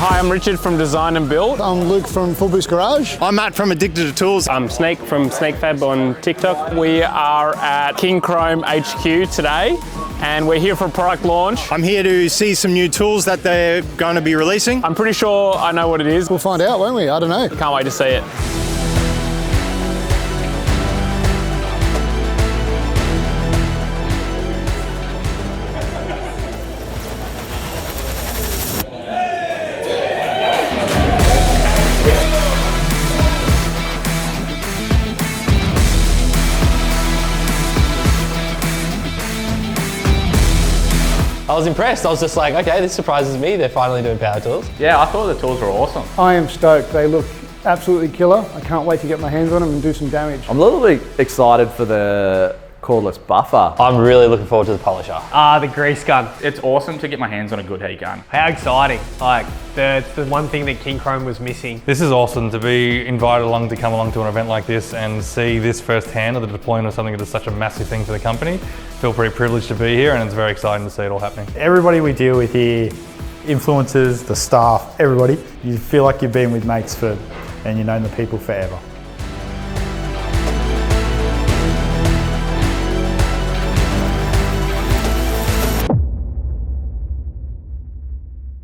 Hi, I'm Richard from Design and Build. I'm Luke from Full Boost Garage. I'm Matt from Addicted to Tools. I'm Snake from SnakeFab on TikTok. We are at KINCROME HQ today, and we're here for a product launch. I'm here to see some new tools that they're going to be releasing. I'm pretty sure I know what it is. We'll find out, won't we? I don't know. Can't wait to see it. I was impressed. I was just like, okay, this surprises me. They're finally doing power tools. Yeah, I thought the tools were awesome. I am stoked. They look absolutely killer. I can't wait to get my hands on them and do some damage. I'm a little bit excited for the cordless buffer. I'm really looking forward to the polisher. The grease gun. It's awesome to get my hands on a good heat gun. How exciting. Like, it's the one thing that KINCROME was missing. This is awesome to be invited along to come along to an event like this and see this firsthand of the deployment of something that is such a massive thing for the company. Feel pretty privileged to be here, and it's very exciting to see it all happening. Everybody we deal with here, influencers, the staff, everybody, you feel like you've been with mates and you've known the people forever.